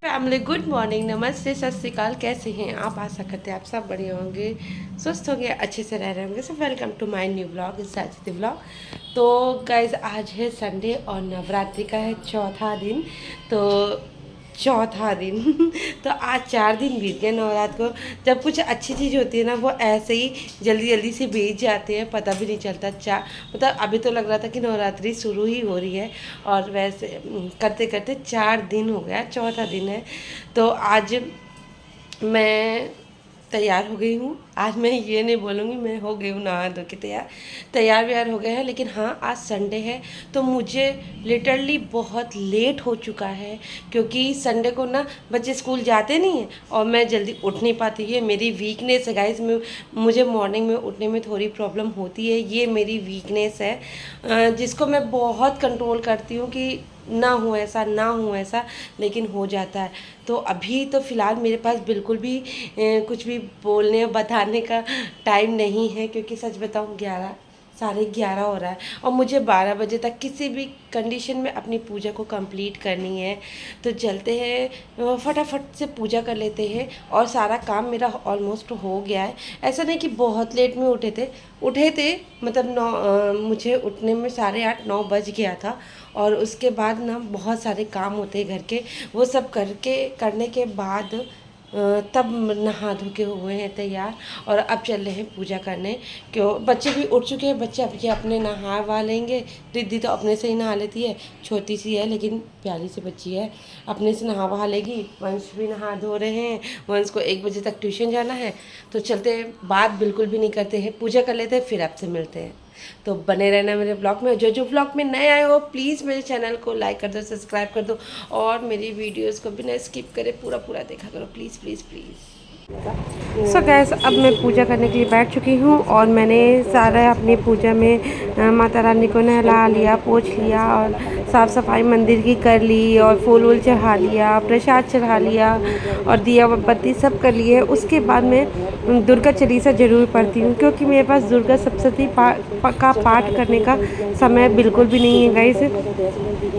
Family good morning, नमस्ते, सत श्रीकाल। कैसे हैं आप? आशा करते हैं आप सब बढ़िया होंगे, स्वस्थ होंगे, अच्छे से रह रहे होंगे। So welcome to my new blog, इस साजिद ब्लॉग। तो गाइज आज है संडे और नवरात्रि का है चौथा दिन। तो आज 4 दिन बीत गए नवरात्र को। जब कुछ अच्छी चीज़ होती है ना, वो ऐसे ही जल्दी जल्दी से बीत जाते हैं, पता भी नहीं चलता। मतलब अभी तो लग रहा था कि नवरात्रि शुरू ही हो रही है, और वैसे करते करते 4 दिन हो गया, चौथा दिन है। तो आज मैं तैयार हो गई हूँ। आज मैं ये नहीं बोलूँगी मैं हो गई हूँ नहा धो के तैयार व्यार हो गए हैं। लेकिन हाँ, आज संडे है तो मुझे लिटरली बहुत लेट हो चुका है, क्योंकि संडे को ना बच्चे स्कूल जाते नहीं हैं और मैं जल्दी उठ नहीं पाती। ये मेरी वीकनेस है गाइस। मुझे मॉर्निंग में उठने में थोड़ी प्रॉब्लम होती है, ये मेरी वीकनेस है, जिसको मैं बहुत कंट्रोल करती हूँ कि ना हो ऐसा, लेकिन हो जाता है। तो अभी तो फ़िलहाल मेरे पास बिल्कुल भी कुछ भी बोलने बताने का टाइम नहीं है, क्योंकि सच बताऊँ 11:30 हो रहा है और मुझे 12 बजे तक किसी भी कंडीशन में अपनी पूजा को कंप्लीट करनी है। तो चलते हैं, फटाफट से पूजा कर लेते हैं। और सारा काम मेरा ऑलमोस्ट हो गया है। ऐसा नहीं कि बहुत लेट में उठे थे, मतलब मुझे उठने में 8:30-9 बज गया था। और उसके बाद ना बहुत सारे काम होते हैं घर के, वो सब करने के बाद तब नहा धो के हुए हैं तैयार, और अब चल रहे हैं पूजा करने। क्यों, बच्चे भी उठ चुके हैं, बच्चे अभी अपने नहा वहा लेंगे। रिद्धि तो अपने से ही नहा लेती है, छोटी सी है लेकिन प्यारी सी बच्ची है, अपने से नहा वहा लेगी। वंश भी नहा धो रहे हैं, वंश को 1 बजे तक ट्यूशन जाना है। तो चलते हैं, बात बिल्कुल भी नहीं करते हैं, पूजा कर लेते हैं, फिर आपसे मिलते हैं। तो बने रहना मेरे ब्लॉग में। जो ब्लॉग में नए आए हो प्लीज़ मेरे चैनल को लाइक कर दो, सब्सक्राइब कर दो, और मेरी वीडियोस को बिना स्किप करे पूरा देखा करो, please please please. So gas, अब मैं पूजा करने के लिए बैठ चुकी हूँ, और मैंने सारा अपनी पूजा में माता रानी को नहला लिया, पोंछ लिया, और साफ़ सफाई मंदिर की कर ली, और फूल वूल चढ़ा लिया, प्रसाद चढ़ा लिया, और दिया बत्ती सब कर लिए। उसके बाद मैं दुर्गा चालीसा ज़रूर पढ़ती हूँ, क्योंकि मेरे पास दुर्गा सप्तशती का पाठ करने का समय बिल्कुल भी नहीं है गाइस,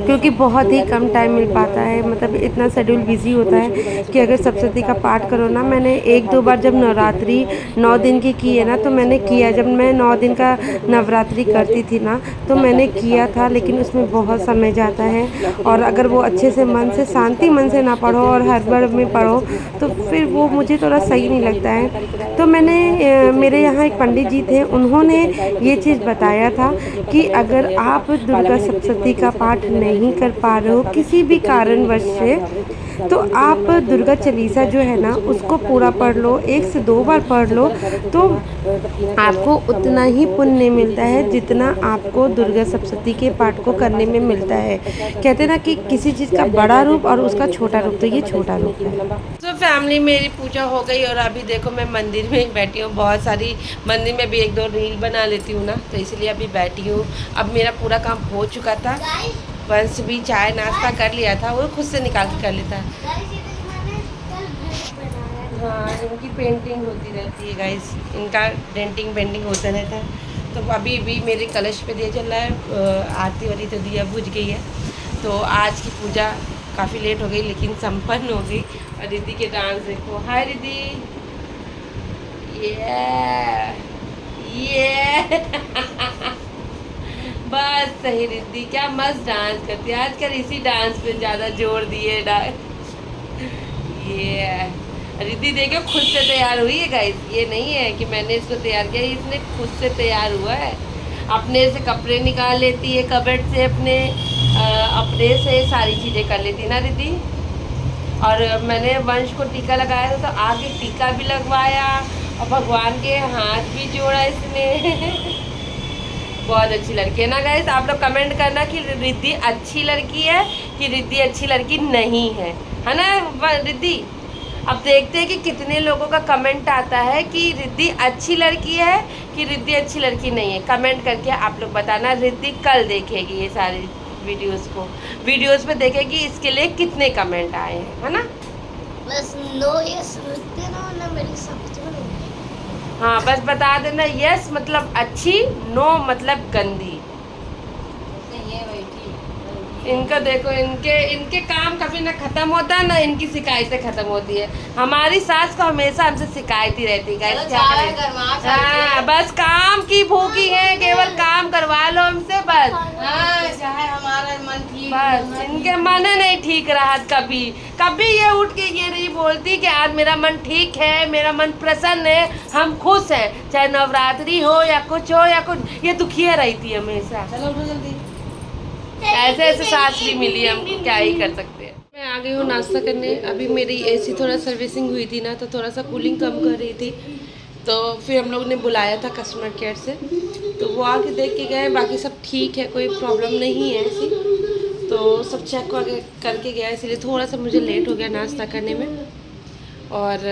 क्योंकि बहुत ही कम टाइम मिल पाता है। मतलब इतना शेड्यूल बिजी होता है कि अगर सप्तशती का पाठ करो ना, मैंने 1-2 बार जब नवरात्रि 9 दिन की है ना, तो मैंने किया। जब मैं 9 दिन का नवरात्रि करती थी ना, तो मैंने किया था, लेकिन उसमें बहुत समय जाता है, और अगर वो अच्छे से मन से शांति मन से ना पढ़ो और हड़बड़ में पढ़ो, तो फिर वो मुझे थोड़ा सही नहीं लगता है। तो मैंने मेरे यहाँ एक पंडित जी थे, उन्होंने ये चीज़ बताया था कि अगर आप दुर्गा सप्तशती का पाठ नहीं कर पा रहे हो किसी भी कारणवश से, तो आप दुर्गा चालीसा जो है ना उसको पूरा पढ़ लो, 1 से 2 बार पढ़ लो, तो आपको उतना ही पुण्य मिलता है जितना आपको दुर्गा सप्तशती के पाठ को करने में मिलता है। कहते हैं ना कि किसी चीज़ का बड़ा रूप और उसका छोटा रूप, तो ये छोटा रूप है। तो फैमिली, मेरी पूजा हो गई, और अभी देखो मैं मंदिर में बैठी हूँ। बहुत सारी मंदिर में भी 1-2 रील बना लेती हूँ ना, तो इसलिए अभी बैठी हूँ। अब मेरा पूरा काम हो चुका था। वंश भी चाय नाश्ता कर लिया था, वो खुद से निकाल के कर लेता है। हाँ, इनकी पेंटिंग होती रहती है गाइस, इनका डेंटिंग पेंटिंग होता रहता है। तो अभी भी मेरे कलश पे दिया चल रहा है, आरती वाली तो दिया बुझ गई है। तो आज की पूजा काफ़ी लेट हो गई, लेकिन संपन्न हो गई। और रिद्धि के डांस देखो। हाय रिद्धि, ये बस सही रिद्धि, क्या मस्त डांस करती है आजकल। इसी डांस पे ज़्यादा जोर दिए ये रिद्धि देखो खुद से तैयार हुई है गाइस। ये नहीं है कि मैंने इसको तैयार किया, इसने खुद से तैयार हुआ है। अपने से कपड़े निकाल लेती है कबर्ड से, अपने से सारी चीज़ें कर लेती है ना रिद्धि। और मैंने वंश को टीका लगाया था, तो आगे टीका भी लगवाया, और भगवान के हाथ भी जोड़ा इसने। बहुत अच्छी लड़की है ना गाइस। आप लोग कमेंट करना कि रिद्धि अच्छी लड़की है कि रिद्धि अच्छी लड़की नहीं है ना रिद्धि। अब देखते हैं कि कितने लोगों का कमेंट आता है कि रिद्धि अच्छी लड़की है कि रिद्धि अच्छी लड़की नहीं है। कमेंट करके आप लोग बताना। रिद्धि कल देखेगी ये सारी वीडियोस में देखेगी, इसके लिए कितने कमेंट आए हैं, है ना। बस नो ये सोचते ना मेरी समझ में नहीं। हाँ बस बता देना, यस मतलब अच्छी, नो मतलब गंदी। इनका देखो, इनके इनके काम कभी ना खत्म होता है ना इनकी शिकायतें खत्म होती है। हमारी सास को हमेशा हमसे शिकायत ही रहती है, क्या करें। हाँ बस काम की भूखी है, केवल काम करवा लो हमसे बस। चाहे हमारा मन ठीक, बस इनके मन नहीं ठीक रहा कभी। कभी ये उठ के ये नहीं बोलती कि आज मेरा मन ठीक है, मेरा मन प्रसन्न है, हम खुश हैं, चाहे नवरात्रि हो या कुछ हो या कुछ, ये दुखिया रहती है हमेशा। चलो उठो जल्दी। ऐसे ऐसे सास भी मिली हमको, क्या ही कर सकते हैं। मैं आ गई हूँ नाश्ता करने। अभी मेरी एसी थोड़ा सर्विसिंग हुई थी ना, तो थोड़ा सा कूलिंग कम कर रही थी, तो फिर हम लोग ने बुलाया था कस्टमर केयर से, तो वो आके देख के गए, बाकी सब ठीक है, कोई प्रॉब्लम नहीं है ऐसी, तो सब चेक करके गया, इसलिए थोड़ा सा मुझे लेट हो गया नाश्ता करने में। और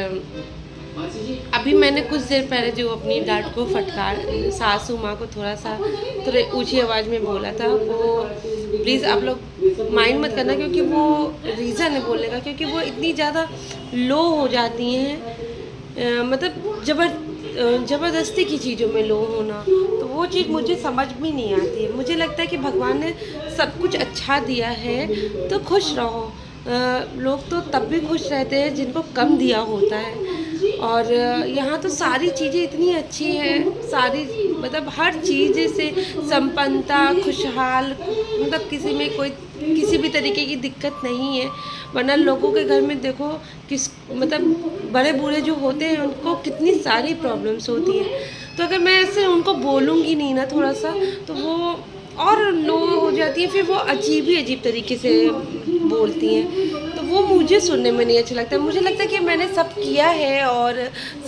अभी मैंने कुछ देर पहले जो अपनी डांट को फटकार सासू माँ को थोड़े ऊंची आवाज़ में बोला था, वो प्लीज़ आप लोग माइंड मत करना, क्योंकि वो रीज़न है बोलने का, क्योंकि वो इतनी ज़्यादा लो हो जाती हैं, मतलब ज़बरदस्ती की चीज़ों में लो होना, तो वो चीज़ मुझे समझ में नहीं आती है। मुझे लगता है कि भगवान ने सब कुछ अच्छा दिया है तो खुश रहो। लोग तो तब भी खुश रहते हैं जिनको कम दिया होता है, और यहाँ तो सारी चीज़ें इतनी अच्छी हैं, सारी मतलब हर चीज़ से संपन्नता, खुशहाल, मतलब किसी भी तरीके की दिक्कत नहीं है। वरना लोगों के घर में देखो मतलब बड़े बूढ़े जो होते हैं उनको कितनी सारी प्रॉब्लम्स होती हैं, तो अगर मैं ऐसे उनको बोलूँगी नहीं ना थोड़ा सा, तो वो और लो हो जाती है, फिर वो अजीब तरीके से बोलती हैं, तो वो मुझे सुनने में नहीं अच्छा लगता। मुझे लगता है कि मैंने सब किया है और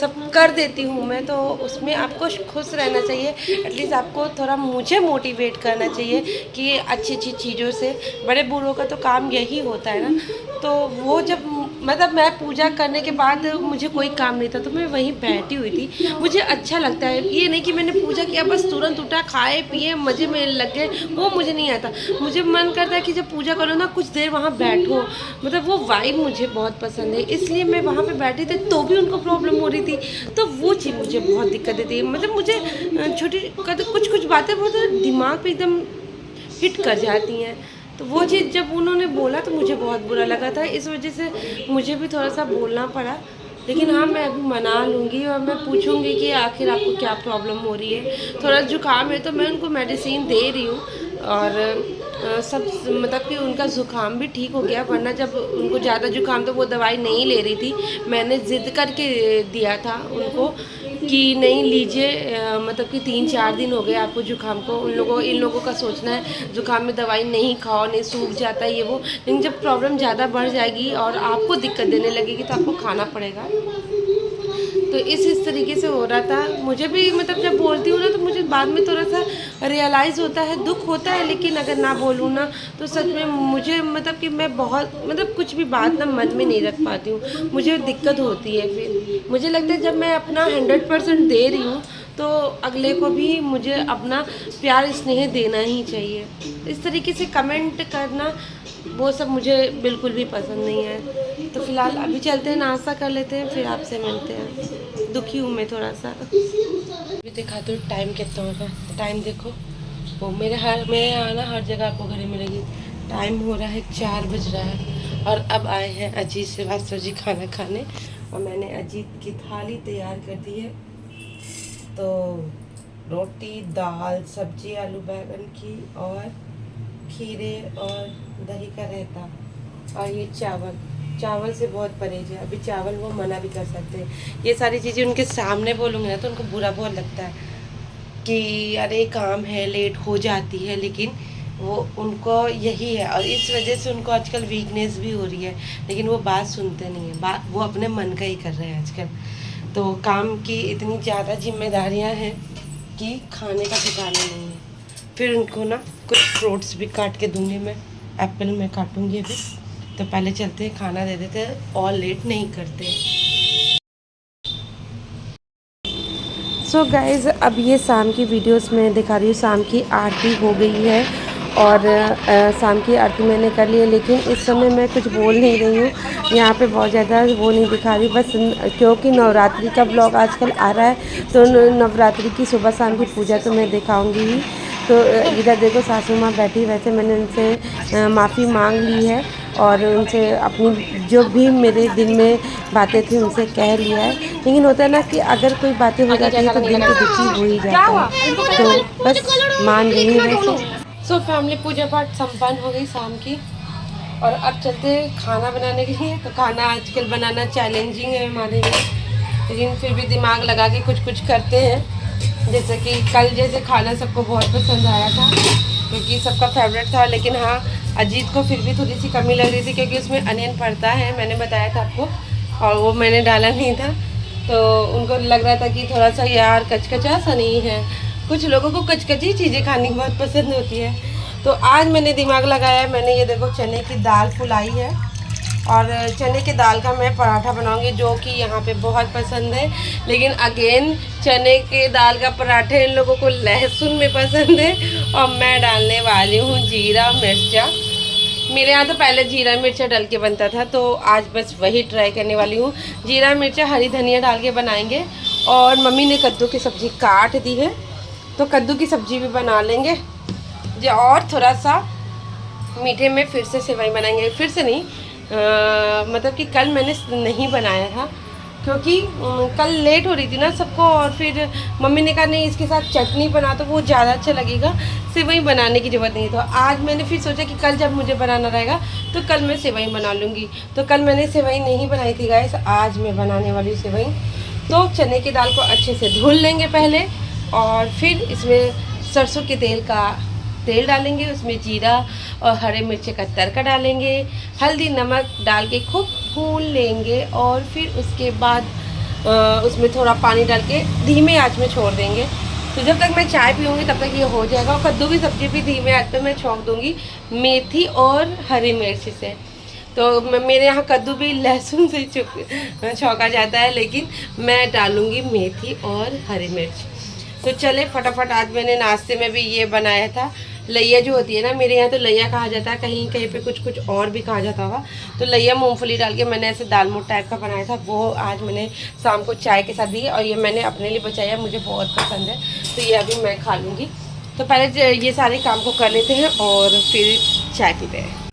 सब कर देती हूँ मैं, तो उसमें आपको खुश रहना चाहिए। एटलीस्ट आपको थोड़ा मुझे मोटिवेट करना चाहिए कि अच्छी चीज़ों से, बड़े बूढ़ों का तो काम यही होता है ना। तो वो जब मतलब मैं पूजा करने के बाद मुझे कोई काम नहीं था, तो मैं वहीं बैठी हुई थी, मुझे अच्छा लगता है। ये नहीं कि मैंने पूजा किया बस तुरंत उठा, खाए पिए मज़े में लग गए, वो मुझे नहीं आता। मुझे मन करता है कि जब पूजा करो ना कुछ देर वहाँ बैठो, मतलब वो वाइब मुझे बहुत पसंद है, इसलिए मैं वहाँ पे बैठी थी, तो भी उनको प्रॉब्लम हो रही थी, तो वो चीज़ मुझे बहुत दिक्कत देती है। मतलब मुझे छोटी कुछ बातें बहुत दिमाग पे एकदम हिट कर जाती हैं, तो वो चीज़ जब उन्होंने बोला तो मुझे बहुत बुरा लगा था, इस वजह से मुझे भी थोड़ा सा बोलना पड़ा। लेकिन हाँ, मैं अभी मना लूँगी और मैं पूछूँगी कि आखिर आपको क्या प्रॉब्लम हो रही है। थोड़ा जुकाम है तो मैं उनको मेडिसिन दे रही हूँ, और सब मतलब कि उनका ज़ुकाम भी ठीक हो गया, वरना जब उनको ज़्यादा जुकाम तो वो दवाई नहीं ले रही थी। मैंने ज़िद करके दिया था उनको कि नहीं लीजिए, मतलब कि 3-4 दिन हो गए आपको जुकाम को। इन लोगों का सोचना है जुकाम में दवाई नहीं खाओ, नहीं सूख जाता है ये वो, लेकिन जब प्रॉब्लम ज़्यादा बढ़ जाएगी और आपको दिक्कत देने लगेगी तो आपको खाना पड़ेगा। तो इस तरीके से हो रहा था। मुझे भी मतलब जब बोलती हूँ ना तो मुझे बाद में थोड़ा सा रियलाइज़ होता है, दुख होता है, लेकिन अगर ना बोलूँ ना तो सच में मुझे मतलब कि मैं बहुत मतलब कुछ भी बात ना मन में नहीं रख पाती हूँ, मुझे दिक्कत होती है। फिर मुझे लगता है जब मैं अपना 100% दे रही हूँ तो अगले को भी मुझे अपना प्यार स्नेह देना ही चाहिए। इस तरीके से कमेंट करना वो सब मुझे बिल्कुल भी पसंद नहीं है। तो फिलहाल अभी चलते हैं, नाश्ता कर लेते हैं, फिर आपसे मिलते हैं। दुखी हूँ मैं थोड़ा सा। अभी दिखा दो टाइम कितना होगा, टाइम देखो, वो मेरे यहाँ ना हर जगह आपको घड़ी मिलेगी। टाइम हो रहा है 4 बज रहा है, और अब आए हैं अजीत श्रीवास्तव जी खाना खाने, और मैंने अजीत की थाली तैयार कर दी है। तो रोटी, दाल, सब्जी आलू बैंगन की, और खीरे और दही का रायता, और ये चावल से बहुत परहेज है। अभी चावल वो मना भी कर सकते हैं, ये सारी चीज़ें उनके सामने बोलूँगी ना तो उनको बुरा बहुत लगता है कि अरे काम है, लेट हो जाती है, लेकिन वो उनको यही है, और इस वजह से उनको आजकल वीकनेस भी हो रही है, लेकिन वो बात सुनते नहीं है, वो अपने मन का ही कर रहे हैं आजकल। तो काम की इतनी ज़्यादा जिम्मेदारियां हैं कि खाने का ठिकाना नहीं है। फिर उनको ना कुछ फ्रूट्स भी काट के दूंगी, मैं एप्पल में काटूंगी अभी। तो पहले चलते हैं, खाना दे देते हैं, और लेट नहीं करते। सो गाइज़, अब ये शाम की वीडियोस में दिखा रही हूँ। शाम की आरती हो गई है, और शाम की आरती मैंने कर ली है, लेकिन इस समय मैं कुछ बोल नहीं रही हूँ, यहाँ पे बहुत ज़्यादा वो नहीं दिखा रही, बस क्योंकि नवरात्रि का ब्लॉग आजकल आ रहा है, तो नवरात्रि की सुबह शाम की पूजा तो मैं दिखाऊंगी ही। तो इधर देखो सासू माँ बैठी, वैसे मैंने उनसे माफ़ी मांग ली है और उनसे अपनी जो भी मेरे दिल में बातें थी उनसे कह लिया है, लेकिन होता है ना कि अगर कोई बातें हो जाती है तो दिल तो दुखी हो ही जाता है, तो बस मान रही हूँ वैसे। सो फैमिली पूजा पाठ संपन्न हो गई शाम की, और अब चलते खाना बनाने के लिए। तो खाना आजकल बनाना चैलेंजिंग है हमारे लिए, लेकिन फिर भी दिमाग लगा के कुछ कुछ करते हैं। जैसे कि कल जैसे खाना सबको बहुत पसंद आया था क्योंकि सबका फेवरेट था, लेकिन हाँ अजीत को फिर भी थोड़ी सी कमी लग रही थी क्योंकि उसमें अनियन पड़ता है, मैंने बताया था आपको, और वो मैंने डाला नहीं था, तो उनको लग रहा था कि थोड़ा सा यार कचकचा सा नहीं है। कुछ लोगों को कचकची चीज़ें खानी बहुत पसंद होती है। तो आज मैंने दिमाग लगाया, मैंने ये देखो चने की दाल फुलाई है और चने की दाल का मैं पराठा बनाऊंगी, जो कि यहाँ पे बहुत पसंद है। लेकिन अगेन चने के दाल का पराठा इन लोगों को लहसुन में पसंद है, और मैं डालने वाली हूँ जीरा मिर्चा। मेरे यहाँ तो पहले जीरा मिर्चा डाल के बनता था, तो आज बस वही ट्राई करने वाली हूँ। जीरा मिर्चा हरी धनिया डाल के बनाएंगे। और मम्मी ने कद्दू की सब्ज़ी काट दी है, तो कद्दू की सब्ज़ी भी बना लेंगे जो, और थोड़ा सा मीठे में फिर से सेवई बनाएंगे। फिर से नहीं, मतलब कि कल मैंने नहीं बनाया था क्योंकि कल लेट हो रही थी ना सबको, और फिर मम्मी ने कहा नहीं इसके साथ चटनी बना तो वो ज़्यादा अच्छा लगेगा, सेवई बनाने की ज़रूरत नहीं। तो आज मैंने फिर सोचा कि कल जब मुझे बनाना रहेगा तो कल मैं सेवई बना लूँगी। तो कल मैंने सेवई नहीं बनाई थी गाइस, आज मैं बनाने वाली हूँ सेवई। तो चने की दाल को अच्छे से धुल लेंगे पहले, और फिर इसमें सरसों के तेल डालेंगे, उसमें जीरा और हरे मिर्ची का तड़का डालेंगे, हल्दी नमक डाल के खूब भून लेंगे, और फिर उसके बाद उसमें थोड़ा पानी डाल के धीमे आंच में छोड़ देंगे। तो जब तक मैं चाय पीऊँगी तब तक ये हो जाएगा। और कद्दू की सब्ज़ी भी धीमे आंच पे मैं छौंक दूँगी मेथी और हरी मिर्ची से। तो मेरे यहाँ कद्दू भी लहसुन से छौंका जाता है, लेकिन मैं डालूँगी मेथी और हरी मिर्च। तो चले फटाफट, आज मैंने नाश्ते में भी ये बनाया था, लैया जो होती है ना, मेरे यहाँ तो लैया कहा जाता है, कहीं कहीं पे कुछ कुछ और भी कहा जाता होगा। तो लैया मूंगफली डाल के मैंने ऐसे दाल मोट टाइप का बनाया था, वो आज मैंने शाम को चाय के साथ दी, और ये मैंने अपने लिए बचाया, मुझे बहुत पसंद है, तो ये अभी मैं खा लूँगी। तो पहले ये सारे काम को कर लेते हैं और फिर चाय पीते हैं।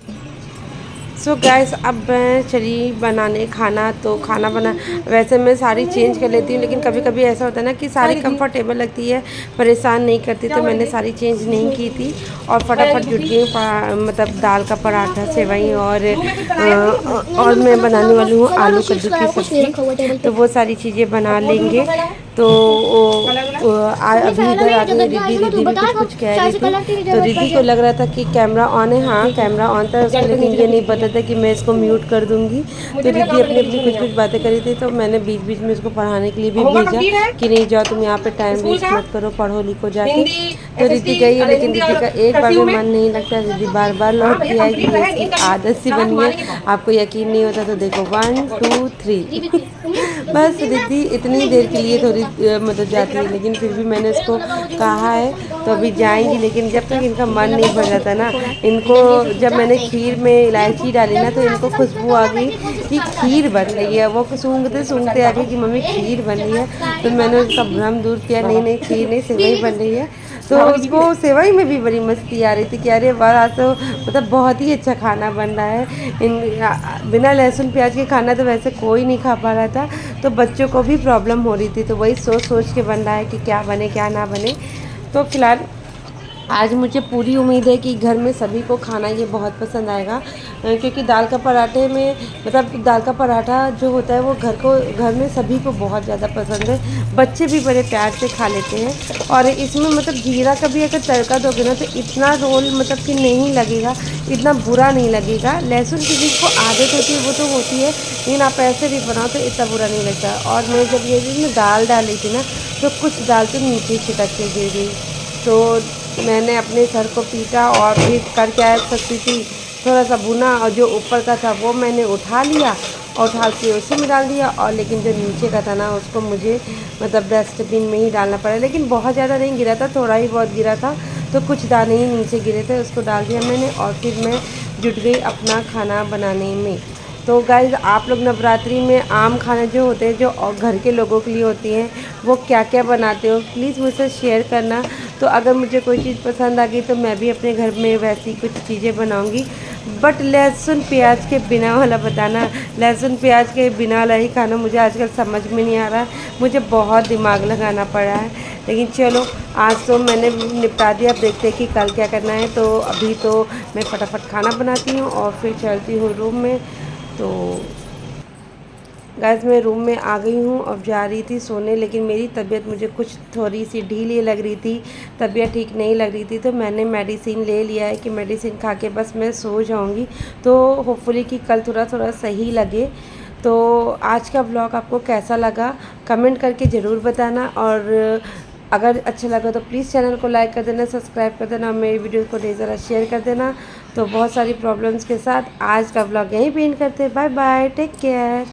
सो गाइस, अब मैं चली बनाने खाना। तो खाना बना, वैसे मैं साड़ी चेंज कर लेती हूँ, लेकिन कभी कभी ऐसा होता है ना कि साड़ी कंफर्टेबल लगती है, परेशान नहीं करती, तो मैंने साड़ी चेंज नहीं की थी और फटाफट जुट गई। मतलब दाल का पराठा, सेवई और मैं बनाने वाली हूँ आलू कद्दू की सब्ज़ी, तो वो सारी चीज़ें बना लेंगे। तो अभी इधर आ गई रिद्धि भी कुछ कह रही थी, तो रिद्धि को लग रहा था कि कैमरा ऑन है। हाँ कैमरा ऑन था उसको, लेकिन ये नहीं पता था कि मैं इसको म्यूट कर दूंगी। तो रिद्धि अपनी अपनी कुछ बातें करी थी, तो मैंने बीच बीच में इसको पढ़ाने के लिए भी भेजा कि नहीं जाओ तुम यहाँ पे टाइम वेस्ट मत करो, पढ़ो लिखो जाके। तो रिद्धि गई है, लेकिन रिद्धि का एक बार भी मन नहीं लगता, रिद्धि बार बार लौट के आएगी, इसकी आदत सी बनी है। आपको यकीन नहीं होता तो देखो 1 2 3 बस रिद्धि इतनी देर के लिए थोड़ी मतलब जाती है, लेकिन फिर भी मैंने इसको कहा है तो अभी जाएंगी। लेकिन जब तक इनका मन नहीं भर जाता ना, इनको जब मैंने खीर में इलायची डाली ना, तो इनको खुशबू आ गई कि खीर बन रही है। वो सूंघते सूंघते आ गई कि मम्मी खीर बन रही है। तो मैंने उसका भ्रम दूर किया, नहीं खीर नहीं, सेवई बन रही है। तो उसको सेवई में भी बड़ी मस्ती आ रही थी कि अरे वाह, आज तो मतलब बहुत ही अच्छा खाना बन रहा है। बिना लहसुन प्याज के खाना तो वैसे कोई नहीं खा पा रहा था, तो बच्चों को भी प्रॉब्लम हो रही थी, तो वही सोच सोच के बन रहा है कि क्या बने क्या ना बने। तो फिलहाल आज मुझे पूरी उम्मीद है कि घर में सभी को खाना ये बहुत पसंद आएगा, क्योंकि दाल का पराठे में मतलब दाल का पराठा जो होता है वो घर में सभी को बहुत ज़्यादा पसंद है, बच्चे भी बड़े प्यार से खा लेते हैं। और इसमें मतलब जीरा का भी अगर तड़का दोगे ना, तो इतना रोल मतलब कि नहीं लगेगा, इतना बुरा नहीं लगेगा। लहसुन की जिसको आदत होती है वो तो होती है, लेकिन आप ऐसे भी बनाओ तो इतना बुरा नहीं लगता। और मैं जब ये इसमें दाल डाली थी ना, तो कुछ दाल तो नीचे छिटक के गिर गई, तो मैंने अपने सर को पीटा और फिर कर क्या सकती थी, थोड़ा सा भुना, और जो ऊपर का था वो मैंने उठा लिया और उठा के उसी में डाल दिया, और लेकिन जो नीचे का था ना उसको मुझे मतलब डस्टबिन में ही डालना पड़ा। लेकिन बहुत ज़्यादा नहीं गिरा था, थोड़ा ही बहुत गिरा था, तो कुछ दाने ही नीचे गिरे थे, उसको डाल दिया मैंने और फिर मैं जुट गई अपना खाना बनाने में। तो गाइज़ आप लोग नवरात्रि में आम खाने जो होते हैं, जो घर के लोगों के लिए होती हैं, वो क्या क्या बनाते हो प्लीज़ मुझसे शेयर करना। तो अगर मुझे कोई चीज़ पसंद आ गई तो मैं भी अपने घर में वैसी कुछ चीज़ें बनाऊंगी, बट लहसुन प्याज के बिना वाला बताना। लहसुन प्याज के बिना वाला ही खाना मुझे आजकल समझ में नहीं आ रहा है, मुझे बहुत दिमाग लगाना पड़ा है। लेकिन चलो आज तो मैंने निपटा दिया, अब देखते हैं कि कल क्या करना है। तो अभी तो मैं फटाफट खाना बनाती हूँ और फिर चलती हूँ रूम में। तो गाइस मैं रूम में आ गई हूँ, अब जा रही थी सोने, लेकिन मेरी तबीयत मुझे कुछ थोड़ी सी ढीली लग रही थी, तबीयत ठीक नहीं लग रही थी। तो मैंने मेडिसिन ले लिया है कि मेडिसिन खा के बस मैं सो जाऊँगी, तो होपफुली कि कल थोड़ा थोड़ा सही लगे। तो आज का ब्लॉग आपको कैसा लगा कमेंट करके ज़रूर बताना, और अगर अच्छा लगा तो प्लीज़ चैनल को लाइक कर देना, सब्सक्राइब कर देना, मेरी वीडियो को ढेर सारा शेयर कर देना। तो बहुत सारी प्रॉब्लम्स के साथ आज का ब्लॉग यहीं पे एंड करते हैं। Bye bye, take care.